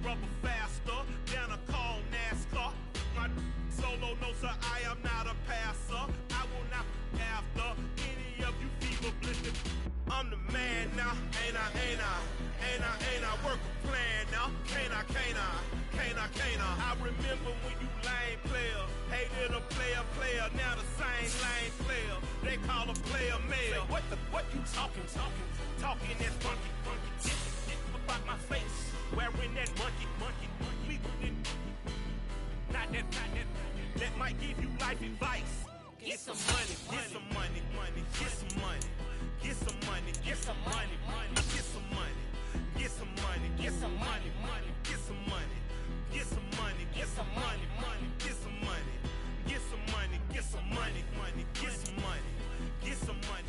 rubber faster than a cold NASCAR. My solo no sir, I am not a passer. I will not after any of you fever blistered. I'm the man now, ain't I? Work a plan now, can't I? I remember when you lame player, hated a player, now the same lame player. They call a player mayor. What you talking that funky, about my face, wearing that monkey, not that, that might give you life advice. Get some money, get some money, get some money, get some money, get some money, get some money, get some money, get some money, get some money, get some money, get some money, get some money, get some money, get some money, get some money, get some money.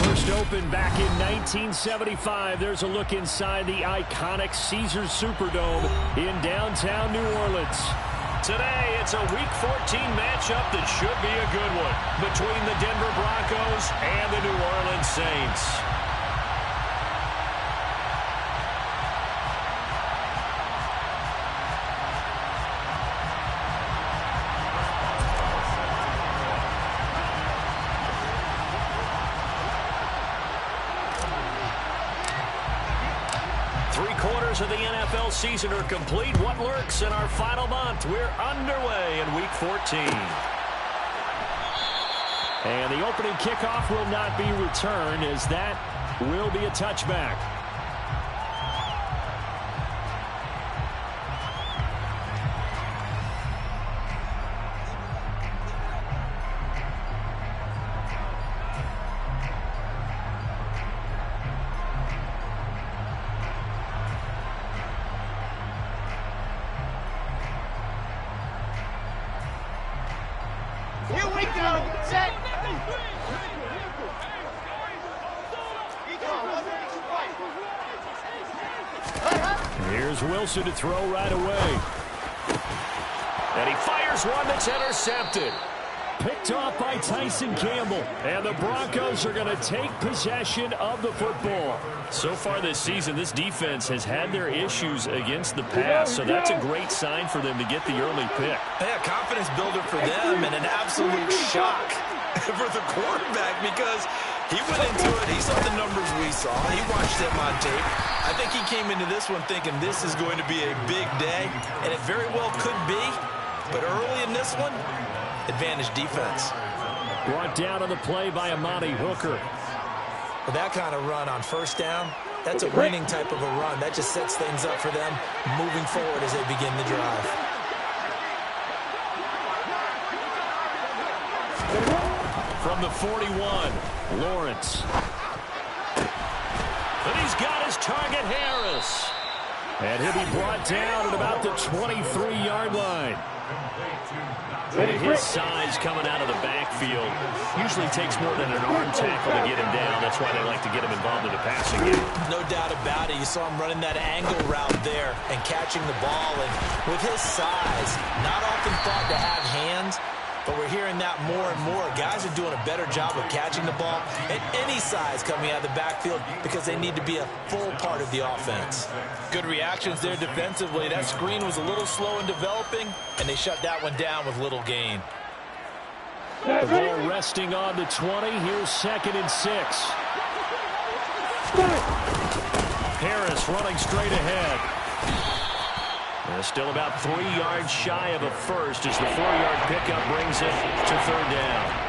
First opened back in 1975. There's a look inside the iconic Caesars Superdome in downtown New Orleans. Today, it's a Week 14 matchup that should be a good one between the Denver Broncos and the New Orleans Saints. Of the NFL season are complete. What lurks in our final month? We're underway in Week 14. And the opening kickoff will not be returned, as that will be a touchback. Here's Wilson to throw right away. And he fires one that's intercepted. Picked off by Tyson Campbell. And the Broncos are going to take possession of the football. So far this season, this defense has had their issues against the pass, so that's a great sign for them to get the early pick. Yeah, confidence builder for them and an absolute shock for the quarterback, because he went into it, he saw the numbers we saw, he watched them on tape. I think he came into this one thinking this is going to be a big day, and it very well could be, but early in this one, advantage defense. Brought down on the play by Amani Hooker. With that kind of run on first down, that's a winning type of a run. That just sets things up for them moving forward as they begin the drive. From the 41, Lawrence. And he's got his target, Harris. And he'll be brought down at about the 23-yard line. And his size coming out of the backfield usually takes more than an arm tackle to get him down. That's why they like to get him involved in the passing game. No doubt about it. You saw him running that angle route there and catching the ball. And with his size, not often thought to have hands, but we're hearing that more and more. Guys are doing a better job of catching the ball at any size coming out of the backfield because they need to be a full part of the offense. Good reactions there defensively. That screen was a little slow in developing, and they shut that one down with little gain. The ball resting on the 20. Here's 2nd and 6. Harris running straight ahead. They're still about 3 yards shy of a first as the 4-yard pickup brings it to 3rd down.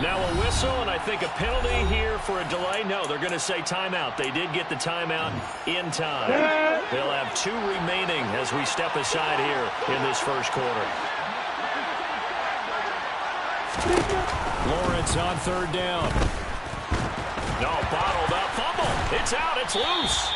Now a whistle, and I think a penalty here for a delay. No, they're going to say timeout. They did get the timeout in time. They'll have 2 remaining as we step aside here in this first quarter. Lawrence on 3rd down. No, bottled up. Fumble. It's out. It's loose.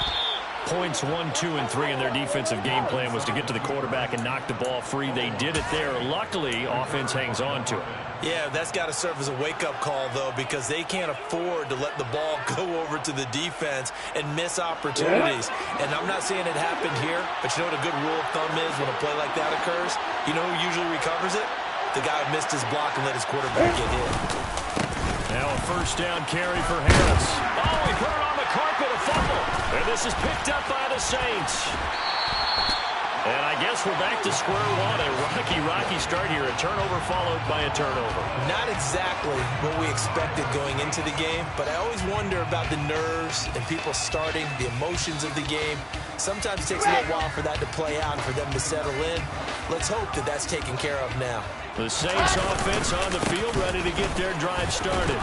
Points 1, 2, and 3 in their defensive game plan was to get to the quarterback and knock the ball free. They did it there. Luckily, offense hangs on to it. Yeah, that's got to serve as a wake-up call, though, because they can't afford to let the ball go over to the defense and miss opportunities. And I'm not saying it happened here, but you know what a good rule of thumb is when a play like that occurs? You know who usually recovers it? The guy who missed his block and let his quarterback get hit. Now a 1st down carry for Harris. Oh, he put it on the carpet, a fumble. And this is picked up by the Saints. And I guess we're back to square one. A rocky start here. A turnover followed by a turnover. Not exactly what we expected going into the game, but I always wonder about the nerves and people starting, the emotions of the game. Sometimes it takes a little while for that to play out and for them to settle in. Let's hope that that's taken care of now. The Saints offense on the field, ready to get their drive started.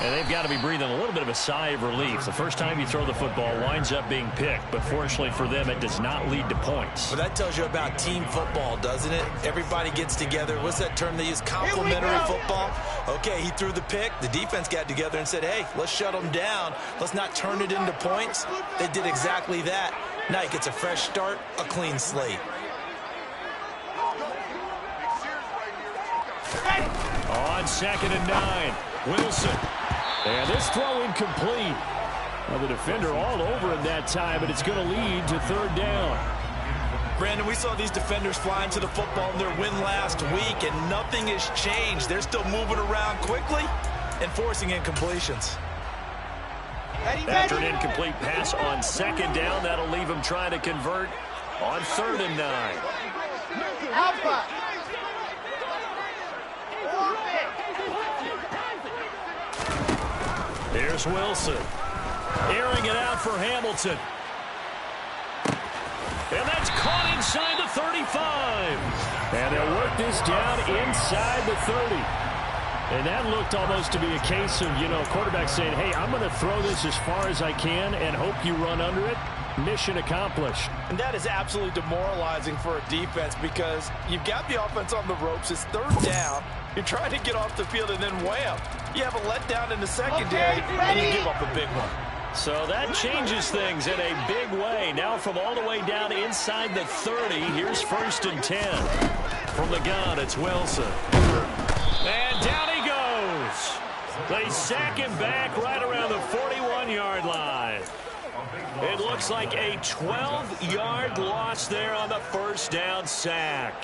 And they've got to be breathing a little bit of a sigh of relief. The first time you throw the football winds up being picked, but fortunately for them, it does not lead to points. Well, that tells you about team football, doesn't it? Everybody gets together. What's that term they use? Complementary football? Okay, he threw the pick. The defense got together and said, hey, let's shut them down. Let's not turn it into points. They did exactly that. Now he gets a fresh start, a clean slate. On 2nd and 9, Wilson. And this throw incomplete. Well, the defender all over him that time, but it's going to lead to 3rd down. Brandon, we saw these defenders flying to the football in their win last week, and nothing has changed. They're still moving around quickly and forcing incompletions. After an incomplete pass on 2nd down, that'll leave him trying to convert on 3rd and 9. Alpha. Here's Wilson. Airing it out for Hamilton. And that's caught inside the 35. And they'll work this down inside the 30. And that looked almost to be a case of, quarterback saying, hey, I'm going to throw this as far as I can and hope you run under it. Mission accomplished. And that is absolutely demoralizing for a defense because you've got the offense on the ropes. It's 3rd down. You're trying to get off the field, and then wham, you have a letdown in the secondary, and you give up a big one. So that changes things in a big way. Now from all the way down inside the 30, here's 1st and 10. From the gun, it's Wilson. And down he goes. They sack him back right around the 41-yard line. It looks like a 12-yard loss there on the 1st down sack.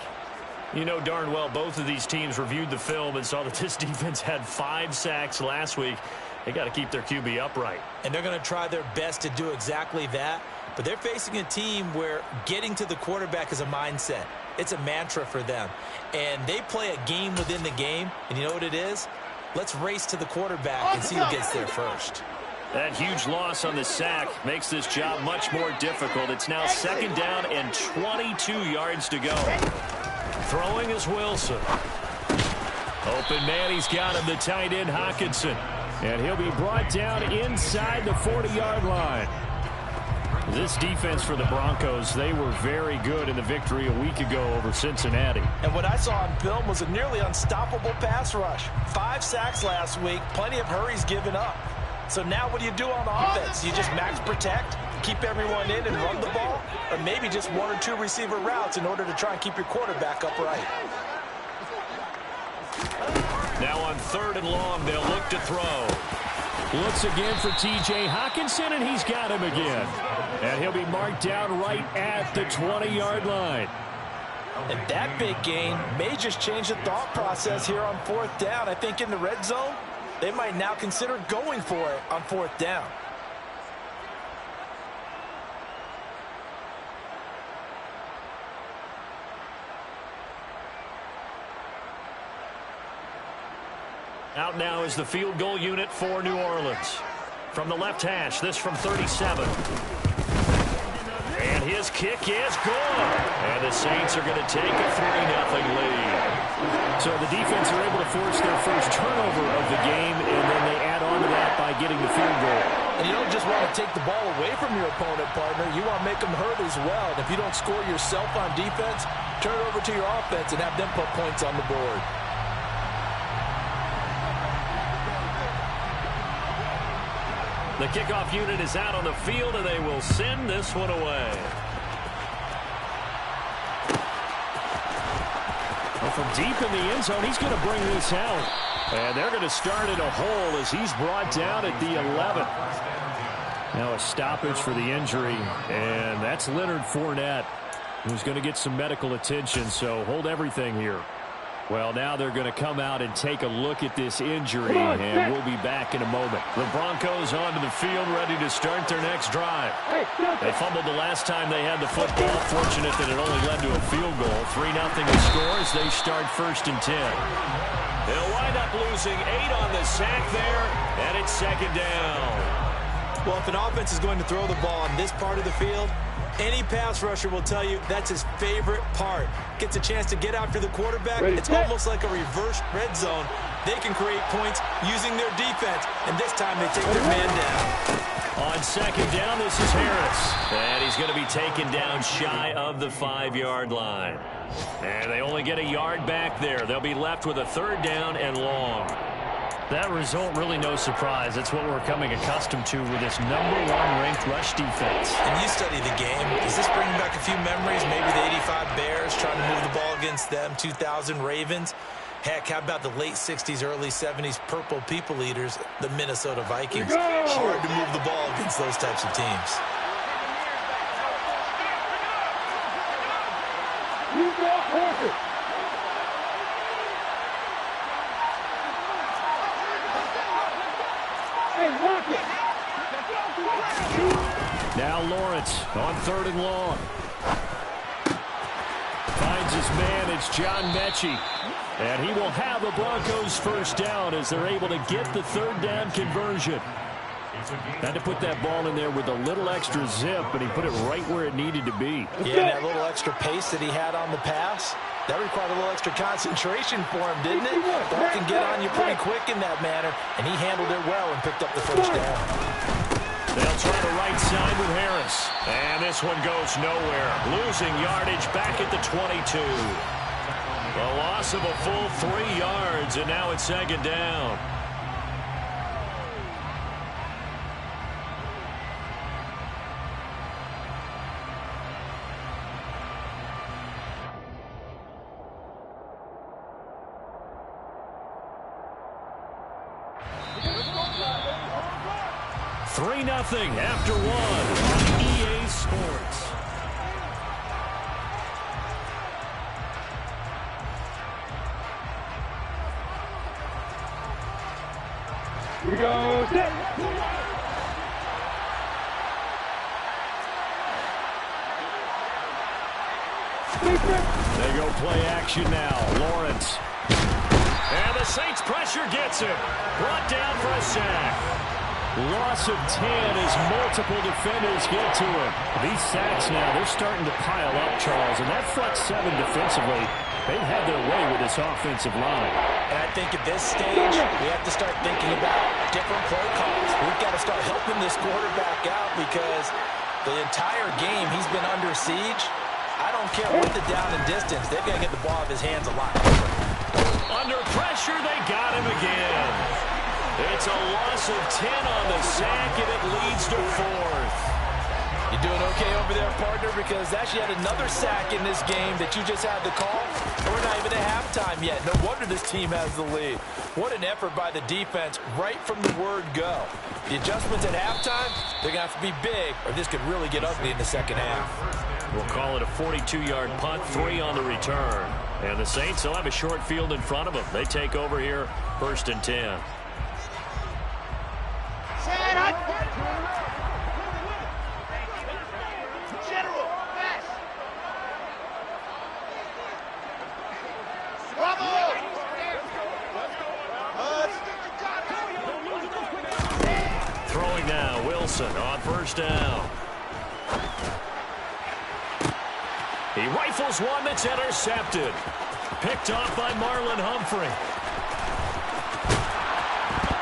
You know darn well both of these teams reviewed the film and saw that this defense had 5 sacks last week. They got to keep their QB upright. And they're going to try their best to do exactly that. But they're facing a team where getting to the quarterback is a mindset. It's a mantra for them. And they play a game within the game. And you know what it is? Let's race to the quarterback and see who gets there first. That huge loss on the sack makes this job much more difficult. It's now 2nd down and 22 yards to go. Throwing is Wilson. Open man, he's got him, the tight end Hockenson. And he'll be brought down inside the 40-yard line. This defense for the Broncos, they were very good in the victory a week ago over Cincinnati. And what I saw on film was a nearly unstoppable pass rush. 5 sacks last week, plenty of hurries given up. So now what do you do on offense? You just max protect, keep everyone in and run the ball, or maybe just 1 or 2 receiver routes in order to try and keep your quarterback upright. Now on 3rd and long, they'll look to throw. Looks again for T.J. Hockenson, and he's got him again. And he'll be marked down right at the 20-yard line. And that big gain may just change the thought process here on 4th down. I think in the red zone, they might now consider going for it on 4th down. Out now is the field goal unit for New Orleans. From the left hash, this from 37. And And his kick is good. And the Saints are going to take a 3-0 lead. So the defense are able to force their first turnover of the game, and then they add on to that by getting the field goal. And you don't just want to take the ball away from your opponent, partner. You want to make them hurt as well. And if you don't score yourself on defense, turn it over to your offense and have them put points on the board. The kickoff unit is out on the field, and they will send this one away. Well, from deep in the end zone, he's going to bring this out. And they're going to start at a hole as he's brought down at the 11. Now a stoppage for the injury, and that's Leonard Fournette, who's going to get some medical attention, so hold everything here. Well, now they're going to come out and take a look at this injury, and we'll be back in a moment. The Broncos onto the field, ready to start their next drive. They fumbled the last time they had the football. Fortunate that it only led to a field goal. 3-0 the score as they start 1st and 10. They'll wind up losing 8 on the sack there, and it's 2nd down. Well, if an offense is going to throw the ball on this part of the field, any pass rusher will tell you that's his favorite part. Gets a chance to get after the quarterback. It's almost like a reverse red zone. They can create points using their defense, and this time they take their man down. On 2nd down, this is Harris. And he's going to be taken down shy of the 5-yard line. And they only get a yard back there. They'll be left with a 3rd down and long. That result, really no surprise. That's what we're coming accustomed to with this #1 ranked rush defense. And you study the game. Does this bring back a few memories? Maybe the 85 Bears trying to move the ball against them, 2000 Ravens. Heck, how about the late 60s, early 70s Purple People Eaters, the Minnesota Vikings? Hard to move the ball against those types of teams. Now Lawrence on 3rd and long. Finds his man. It's John Mechie. And he will have the Broncos 1st down as they're able to get the 3rd down conversion. Had to put that ball in there with a little extra zip, but he put it right where it needed to be. Yeah, and that little extra pace that he had on the pass, that required a little extra concentration for him, didn't it? Ball can get on you pretty quick in that manner, and he handled it well and picked up the 1st down. They'll try the right side with Harris. And this one goes nowhere. Losing yardage back at the 22. A loss of a full 3 yards, and now it's 2nd down. Nothing after 1 on EA Sports. Here we go. Set. They go play action now. Lawrence. And the Saints pressure gets him. Brought down for a sack. Loss of 10 as multiple defenders get to him. These sacks now, they're starting to pile up, Charles. And that front 7 defensively, they've had their way with this offensive line. And I think at this stage, we have to start thinking about different play calls. We've got to start helping this quarterback out because the entire game he's been under siege. I don't care what the down and distance. They've got to get the ball out of his hands a lot. Under pressure, they got him again. It's a loss of 10 on the sack, and it leads to 4th. You doing okay over there, partner? Because that's yet another sack in this game that you just had to call. We're not even at halftime yet. No wonder this team has the lead. What an effort by the defense right from the word go. The adjustments at halftime, they're going to have to be big, or this could really get ugly in the 2nd half. We'll call it a 42-yard punt, 3 on the return. And the Saints will have a short field in front of them. They take over here, 1st and 10. Throwing now, Wilson on 1st down. He rifles one that's intercepted. Picked off by Marlon Humphrey.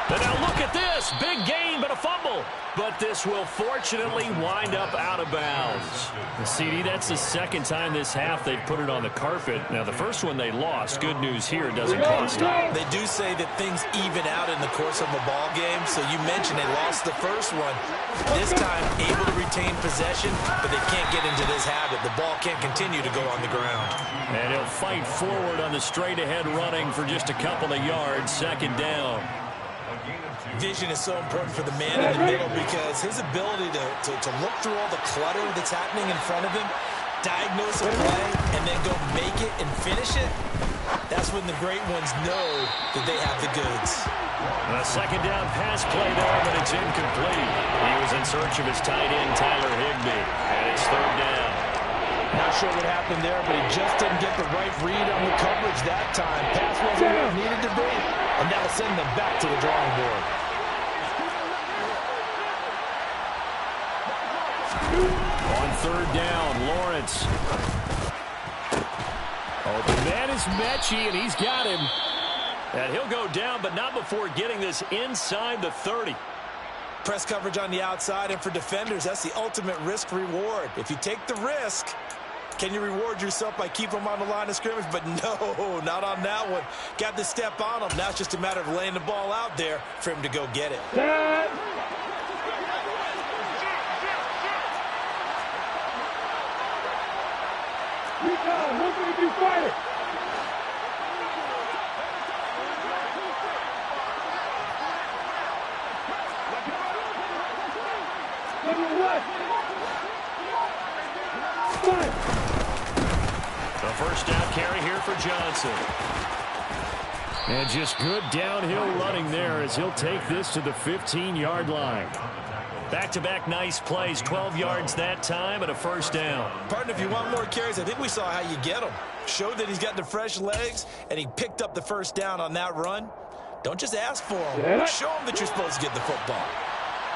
And now look at this. Big gain, but a fumble. But this will fortunately wind up out of bounds. CD, that's the second time this half they've put it on the carpet. Now, the first one they lost. Good news here, it doesn't cost them. They do say that things even out in the course of a ball game. So you mentioned they lost the first one. This time, able to retain possession, but they can't get into this habit. The ball can't continue to go on the ground. And he'll fight forward on the straight-ahead running for just a couple of yards. Second down. Vision is so important for the man in the middle because his ability to look through all the clutter that's happening in front of him, diagnose a play, and then go make it and finish it, that's when the great ones know that they have the goods. A second down pass play there, but it's incomplete. He was in search of his tight end, Tyler Higbee, and it's third down. Not sure what happened there, but he just didn't get the right read on the coverage that time. Pass wasn't where it needed to be, and that'll send them back to the drawing board. On third down, Lawrence. Oh, the man is Mechie, and he's got him. And he'll go down, but not before getting this inside the 30. Press coverage on the outside, and for defenders, that's the ultimate risk-reward. If you take the risk, can you reward yourself by keeping them on the line of scrimmage? But no, not on that one. Got to step on them. Now it's just a matter of laying the ball out there for him to go get it. The first down carry here for Johnson. And just good downhill running there as he'll take this to the 15-yard line. Back-to-back nice plays, 12 yards that time and a first down. Partner, if you want more carries, I think we saw how you get them. Showed that he's got the fresh legs, and he picked up the first down on that run. Don't just ask for him. Show him that you're supposed to get the football.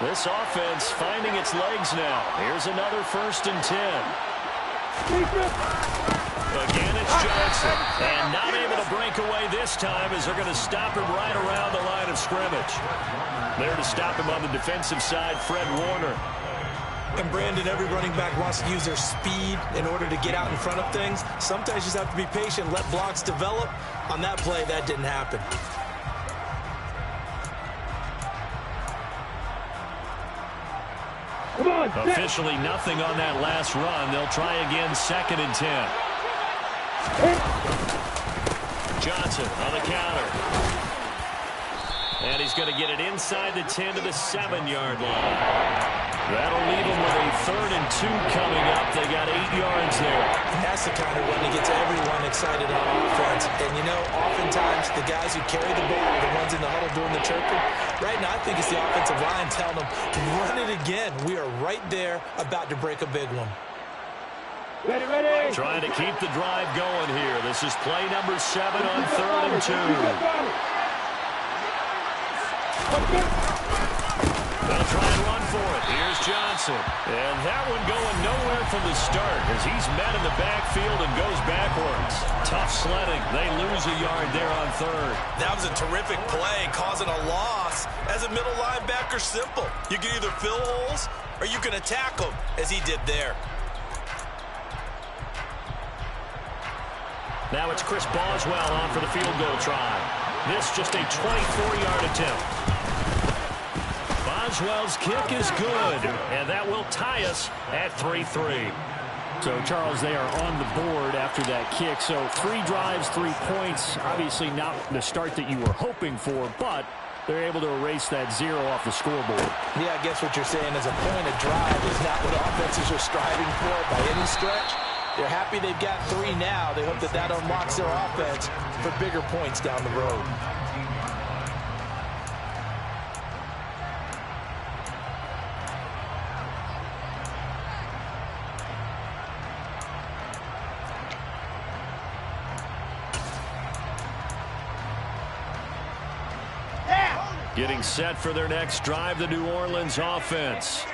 This offense finding its legs now. Here's another 1st and 10. Again, it's Johnson. And not able to break away this time as they're going to stop him right around the line of scrimmage. There to stop him on the defensive side, Fred Warner. And Brandon, every running back wants to use their speed in order to get out in front of things. Sometimes you just have to be patient, let blocks develop. On that play, that didn't happen. Officially nothing on that last run. They'll try again, 2nd and 10. Johnson on the counter. And he's going to get it inside the 10 to the 7-yard line. That'll leave them with a 3rd and 2 coming up. They got 8 yards there. That's the kind of run that gets everyone excited on offense. And, you know, oftentimes the guys who carry the ball are the ones in the huddle doing the chirping. Right now, I think it's the offensive line telling them, run it again. We are right there about to break a big one. Ready, ready. Trying to keep the drive going here. This is play number 7 on 3rd and 2. They'll try and run for it. Here's Johnson. And that one going nowhere from the start as he's met in the backfield and goes backwards. Tough sledding. They lose a yard there on 3rd. That was a terrific play, causing a loss. As a middle linebacker, simple. You can either fill holes or you can attack them, as he did there. Now it's Chris Boswell on for the field goal try. This just a 24-yard attempt. Boswell's kick is good, and that will tie us at 3-3. So, Charles, they are on the board after that kick. So 3 drives, 3 points. Obviously not the start that you were hoping for, but they're able to erase that 0 off the scoreboard. Yeah, I guess what you're saying is a point of drive is not what offenses are striving for by any stretch. They're happy they've got 3 now. They hope that that unlocks their offense for bigger points down the road. Getting set for their next drive, the New Orleans offense.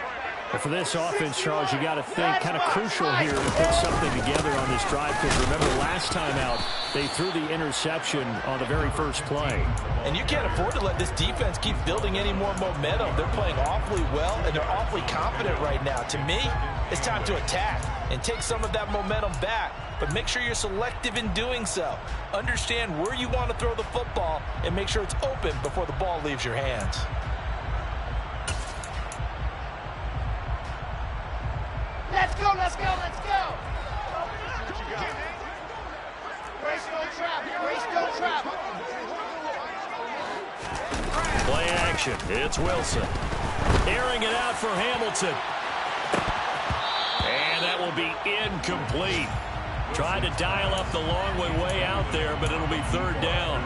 And for this offense, Charles, you got to think kind of crucial here to put something together on this drive, because remember last time out, they threw the interception on the very first play. And you can't afford to let this defense keep building any more momentum. They're playing awfully well, and they're awfully confident right now. To me, it's time to attack and take some of that momentum back, but make sure you're selective in doing so. Understand where you want to throw the football and make sure it's open before the ball leaves your hands. Let's go, let's go, let's go. Brace, don't travel. Brace, don't travel. Play action. It's Wilson. Airing it out for Hamilton. And that will be incomplete. Tried to dial up the long way out there, but it'll be third down.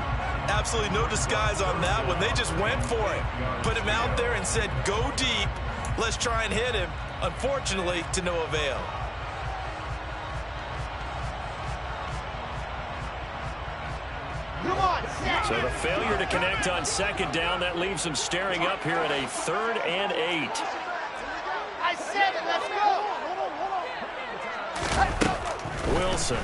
Absolutely no disguise on that one. They just went for it. Put him out there and said, go deep. Let's try and hit him. Unfortunately, to no avail. Come on, set. So the failure to connect on second down, that leaves them staring up here at a 3rd and 8. I said it, let's go. Wilson.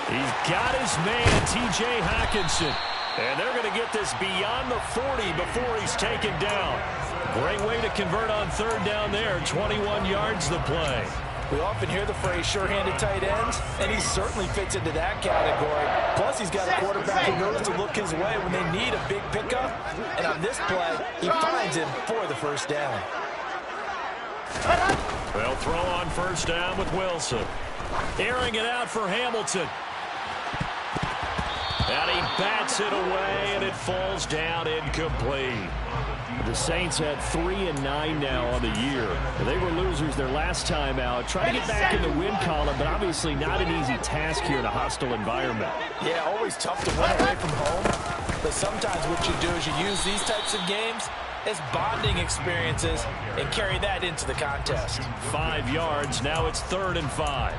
He's got his man, T.J. Hockenson. And they're going to get this beyond the 40 before he's taken down. Great way to convert on third down there. 21 yards the play. We often hear the phrase sure-handed tight ends, and he certainly fits into that category. Plus, he's got a quarterback who knows to look his way when they need a big pickup. And on this play, he finds him for the first down. They'll throw on first down with Wilson. Airing it out for Hamilton. And he bats it away, and it falls down incomplete. The Saints had 3-9 now on the year. They were losers their last time out, trying to get back in the win column, but obviously not an easy task here in a hostile environment. Yeah, always tough to win away from home. But sometimes what you do is you use these types of games as bonding experiences and carry that into the contest. 5 yards. Now it's 3rd and 5.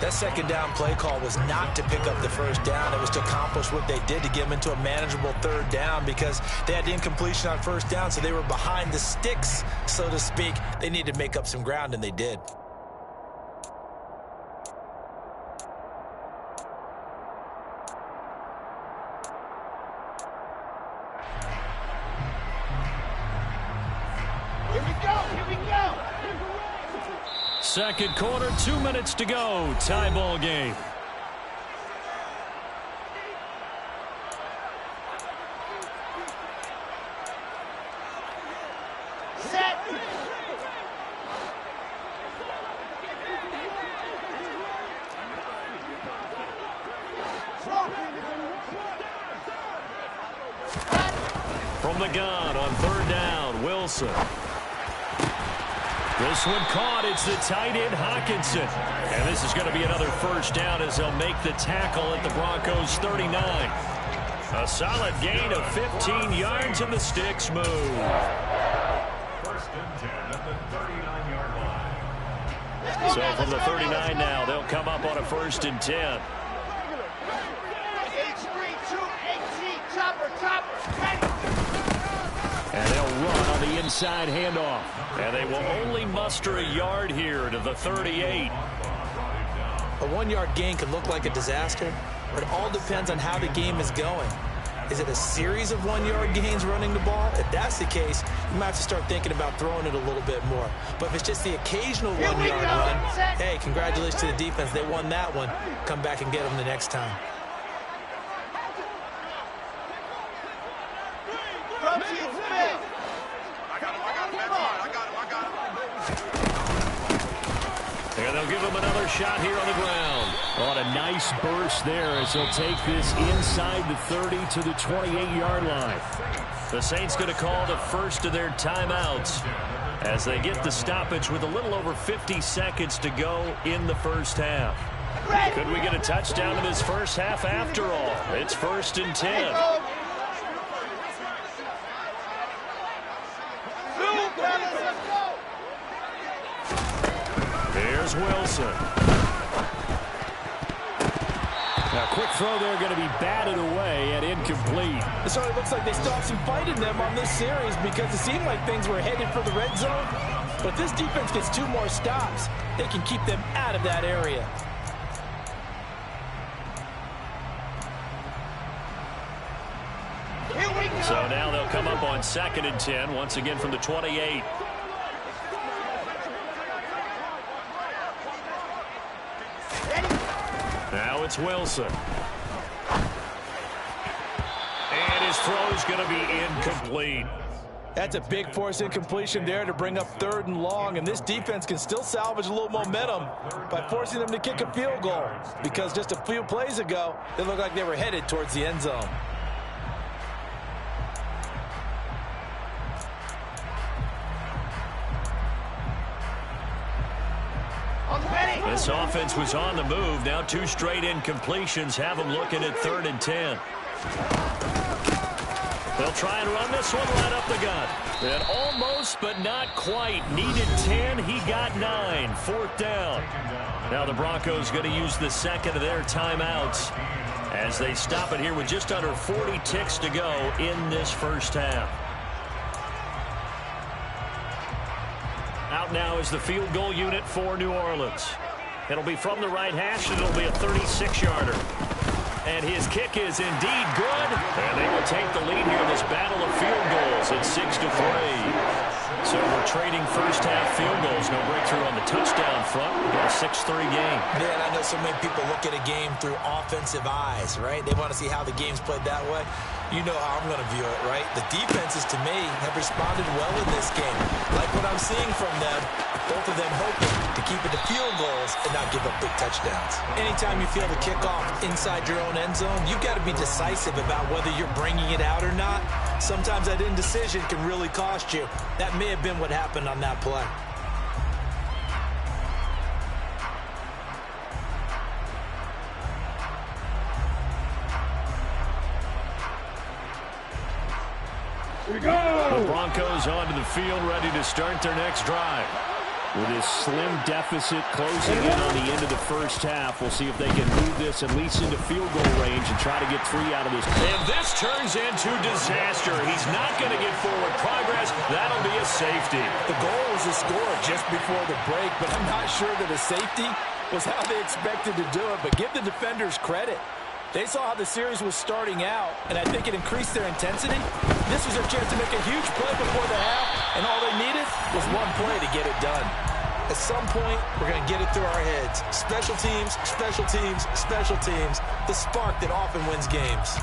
That second down play call was not to pick up the first down. It was to accomplish what they did to get them into a manageable third down, because they had the incompletion on first down, so they were behind the sticks, so to speak. They needed to make up some ground, and they did. Here we go. Second quarter, 2 minutes to go. Tie ball game. Set. From the gun on third down, Wilson. This one caught. It's the tight end, Hockenson. And this is going to be another first down as they'll make the tackle at the Broncos' 39. A solid gain of 15 yards, and the sticks move. First and 10 at the 39-yard line. So from the 39 now, they'll come up on a 1st and 10. H3-2-8-T, chopper. And they'll run on the inside handoff. And they will only muster a yard here to the 38. A 1-yard gain could look like a disaster, but it all depends on how the game is going. Is it a series of 1-yard gains running the ball? If that's the case, you might have to start thinking about throwing it a little bit more. But if it's just the occasional 1-yard run, hey, congratulations to the defense. They won that one. Come back and get them the next time. And they'll give him another shot here on the ground. On a nice burst there as he'll take this inside the 30 to the 28-yard line. The Saints going to call the first of their timeouts as they get the stoppage with a little over 50 seconds to go in the first half. Could we get a touchdown in this first half after all? It's 1st and 10. Here's Wilson. Now, quick throw there going to be batted away and incomplete. incomplete. It certainly looks like they still have some fight in them on this series because it seemed like things were headed for the red zone. But if this defense gets 2 more stops, they can keep them out of that area. So now they'll come up on 2nd and 10, once again from the 28. Now it's Wilson. And his throw is going to be incomplete. That's a big force incompletion there to bring up 3rd and long, and this defense can still salvage a little momentum by forcing them to kick a field goal, because just a few plays ago, they looked like they were headed towards the end zone. This offense was on the move. Now 2 straight incompletions have them looking at 3rd and 10. They'll try and run this one right up the gut. And almost, but not quite. Needed 10. He got 9. 4th down. Now the Broncos going to use the second of their timeouts as they stop it here with just under 40 ticks to go in this first half. Out now is the field goal unit for New Orleans. It'll be from the right hash, and it'll be a 36-yarder. And his kick is indeed good. And they will take the lead here in this battle of field goals at 6-3. So we're trading first-half field goals. No breakthrough on the touchdown front. We've got a 6-3 game. Man, I know so many people look at a game through offensive eyes, right? They want to see how the game's played that way. You know how I'm going to view it, right? The defenses, to me, have responded well in this game. Like what I'm seeing from them, both of them hoping to keep it to field goals and not give up big touchdowns. Anytime you feel the kickoff inside your own end zone, you've got to be decisive about whether you're bringing it out or not. Sometimes that indecision can really cost you. That may have been what happened on that play. The Broncos onto the field, ready to start their next drive. With this slim deficit closing in on the end of the first half, we'll see if they can move this at least into field goal range and try to get 3 out of this. And this turns into disaster. He's not going to get forward progress. That'll be a safety. The goal was a score just before the break, but I'm not sure that a safety was how they expected to do it. But give the defenders credit. They saw how the series was starting out, and I think it increased their intensity. This was their chance to make a huge play before the half, and all they needed was 1 play to get it done. At some point, we're going to get it through our heads. Special teams, special teams, special teams. The spark that often wins games.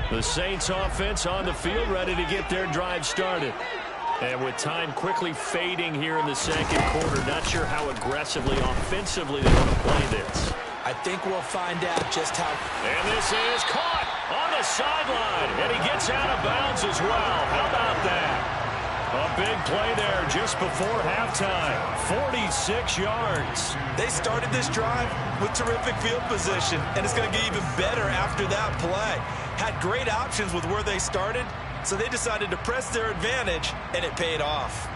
The Saints offense on the field, ready to get their drive started. And with time quickly fading here in the second quarter, not sure how aggressively, offensively they want to play this. I think we'll find out just how. And this is caught on the sideline, and he gets out of bounds as well. How about that? A big play there just before halftime. 46 yards. They started this drive with terrific field position, and it's going to get even better after that play. Had great options with where they started, so they decided to press their advantage, and it paid off.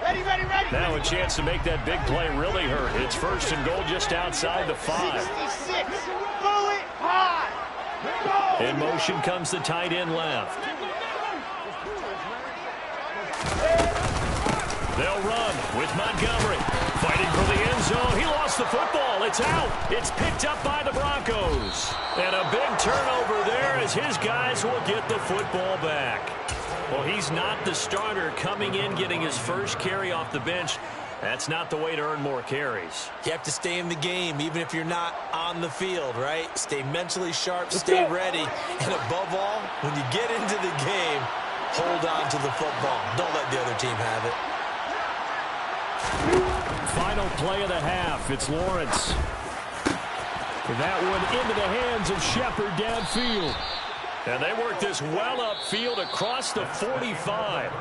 Ready, ready, ready. Now a chance to make that big play really hurt. It's 1st and goal just outside the 5. 66, bullet high. Go. In motion comes the tight end left. They'll run with Montgomery. Fighting for the end zone. He lost the football. It's out. It's picked up by the Broncos. And a big turnover there as his guys will get the football back. Well, he's not the starter coming in, getting his first carry off the bench. That's not the way to earn more carries. You have to stay in the game, even if you're not on the field, right? Stay mentally sharp, stay ready. And above all, when you get into the game, hold on to the football. Don't let the other team have it. Final play of the half. It's Lawrence. That one into the hands of Shepard downfield. And they work this well upfield across the 45.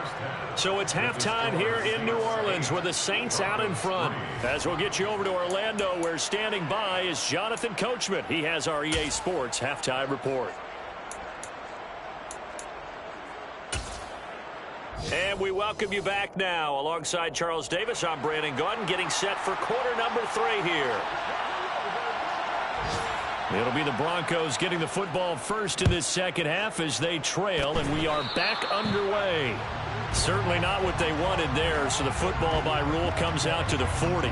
So it's halftime here in New Orleans with the Saints out in front. As we'll get you over to Orlando, where standing by is Jonathan Coachman. He has our EA Sports halftime report. And we welcome you back now. Alongside Charles Davis, I'm Brandon Gaudin, getting set for quarter number 3 here. It'll be the Broncos getting the football first in this second half as they trail, and we are back underway. Certainly not what they wanted there, so the football by rule comes out to the 40.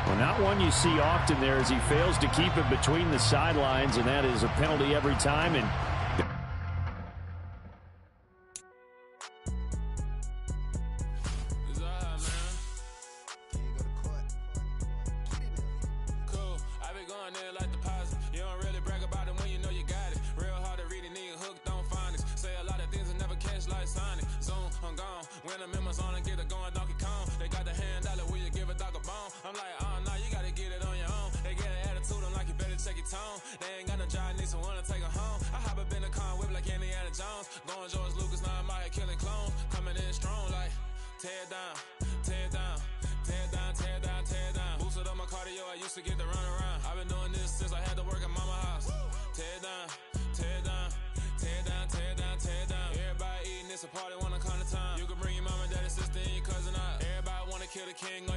Well, not one you see often there as he fails to keep it between the sidelines, and that is a penalty every time. And King